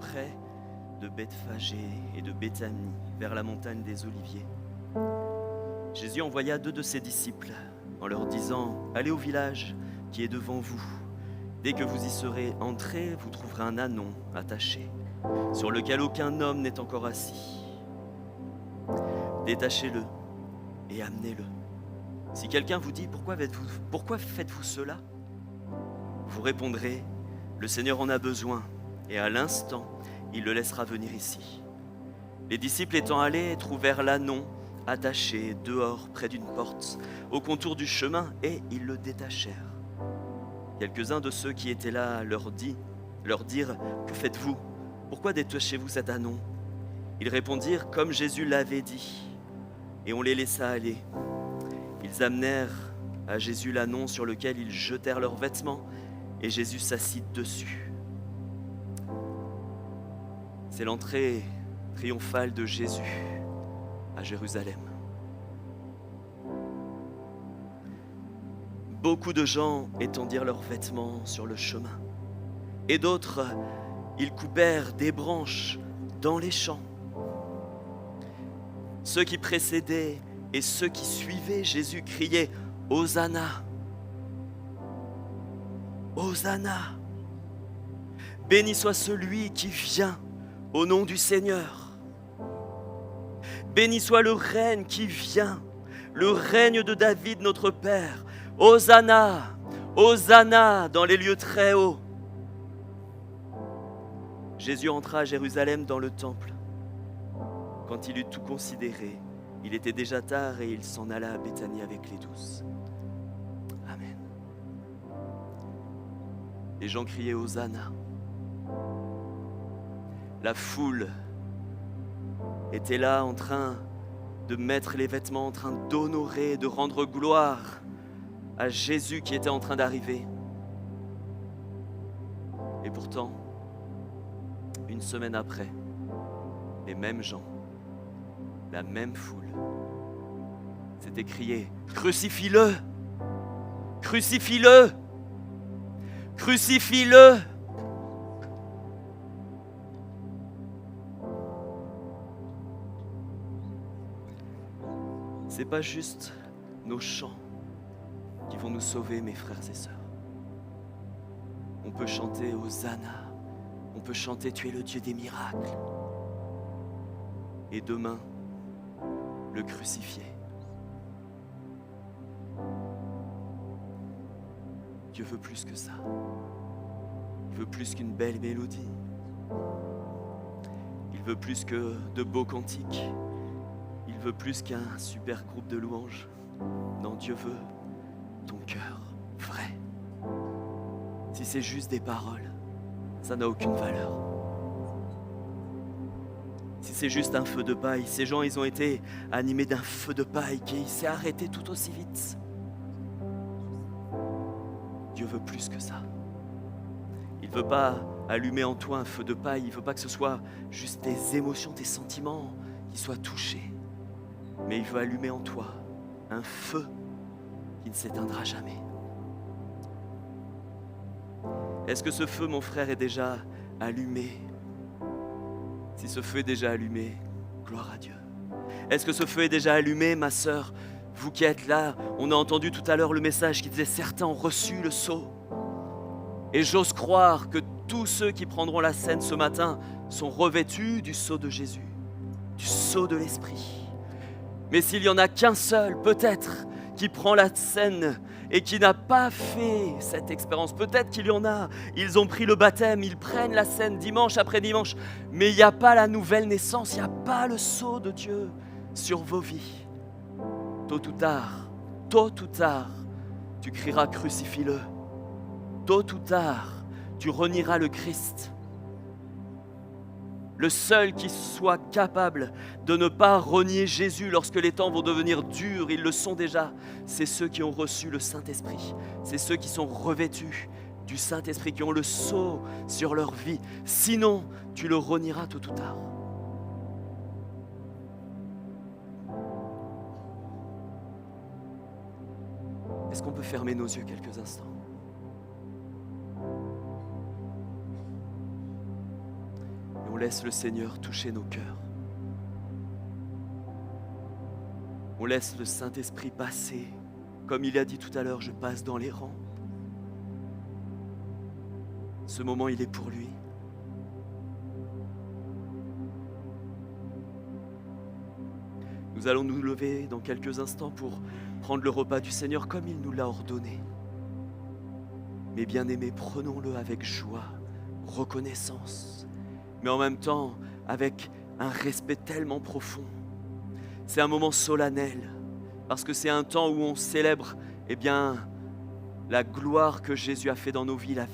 près de Bethphagée et de Béthanie, vers la montagne des Oliviers. Jésus envoya 2 de ses disciples en leur disant « Allez au village qui est devant vous. Dès que vous y serez entrés, vous trouverez un ânon attaché, sur lequel aucun homme n'est encore assis. Détachez-le et amenez-le. Si quelqu'un vous dit « Pourquoi faites-vous cela ?» vous répondrez « Le Seigneur en a besoin, et à l'instant, il le laissera venir ici. » Les disciples étant allés trouvèrent l'ânon attaché dehors près d'une porte, au contour du chemin, et ils le détachèrent. Quelques-uns de ceux qui étaient là leur dirent « Que faites-vous? Pourquoi détachez-vous cet ânon ?» Ils répondirent comme Jésus l'avait dit, et on les laissa aller. Ils amenèrent à Jésus l'ânon sur lequel ils jetèrent leurs vêtements, et Jésus s'assit dessus. C'est l'entrée triomphale de Jésus à Jérusalem. Beaucoup de gens étendirent leurs vêtements sur le chemin, et d'autres, ils coupèrent des branches dans les champs. Ceux qui précédaient et ceux qui suivaient Jésus criaient « Hosanna ! Hosanna ! Béni soit celui qui vient au nom du Seigneur. Béni soit le règne qui vient, le règne de David notre Père. Hosanna! Hosanna dans les lieux très hauts. » Jésus entra à Jérusalem dans le temple. Quand il eut tout considéré, il était déjà tard et il s'en alla à Béthanie avec les 12. Amen. Les gens criaient Hosanna. La foule était là en train de mettre les vêtements, en train d'honorer, de rendre gloire à Jésus qui était en train d'arriver. Et pourtant, une semaine après, les mêmes gens, la même foule, s'étaient criés « Crucifie-le! Crucifie-le! Crucifie-le » C'est pas juste nos chants qui vont nous sauver, mes frères et sœurs. On peut chanter Hosanna, on peut chanter Tu es le Dieu des miracles. Et demain, le crucifier. Dieu veut plus que ça. Il veut plus qu'une belle mélodie. Il veut plus que de beaux cantiques. Il veut plus qu'un super groupe de louanges. Non, Dieu veut ton cœur vrai. Si c'est juste des paroles, ça n'a aucune valeur. Si c'est juste un feu de paille, ces gens, ils ont été animés d'un feu de paille qui s'est arrêté tout aussi vite. Dieu veut plus que ça. Il ne veut pas allumer en toi un feu de paille, il ne veut pas que ce soit juste tes émotions, tes sentiments qui soient touchés. Mais il veut allumer en toi un feu qui ne s'éteindra jamais. Est-ce que ce feu, mon frère, est déjà allumé? Si ce feu est déjà allumé, gloire à Dieu. Est-ce que ce feu est déjà allumé, ma sœur? Vous qui êtes là, on a entendu tout à l'heure le message qui disait « Certains ont reçu le sceau ». Et j'ose croire que tous ceux qui prendront la scène ce matin sont revêtus du sceau de Jésus, du sceau de l'Esprit. Mais s'il n'y en a qu'un seul, peut-être, qui prend la scène et qui n'a pas fait cette expérience, peut-être qu'il y en a, ils ont pris le baptême, ils prennent la scène dimanche après dimanche, mais il n'y a pas la nouvelle naissance, il n'y a pas le sceau de Dieu sur vos vies. Tôt ou tard, tu crieras « Crucifie-le ». Tôt ou tard, tu renieras le Christ. Le seul qui soit capable de ne pas renier Jésus lorsque les temps vont devenir durs, ils le sont déjà, c'est ceux qui ont reçu le Saint-Esprit. C'est ceux qui sont revêtus du Saint-Esprit, qui ont le sceau sur leur vie. Sinon, tu le renieras tôt ou tard. Est-ce qu'on peut fermer nos yeux quelques instants ? laisse le Seigneur toucher nos cœurs. On laisse le Saint-Esprit passer. Comme il a dit tout à l'heure, je passe dans les rangs. Ce moment, il est pour lui. Nous allons nous lever dans quelques instants pour prendre le repas du Seigneur comme il nous l'a ordonné. Mais bien-aimés, prenons-le avec joie, reconnaissance, mais en même temps avec un respect tellement profond. C'est un moment solennel, parce que c'est un temps où on célèbre la gloire que Jésus a fait dans nos vies, la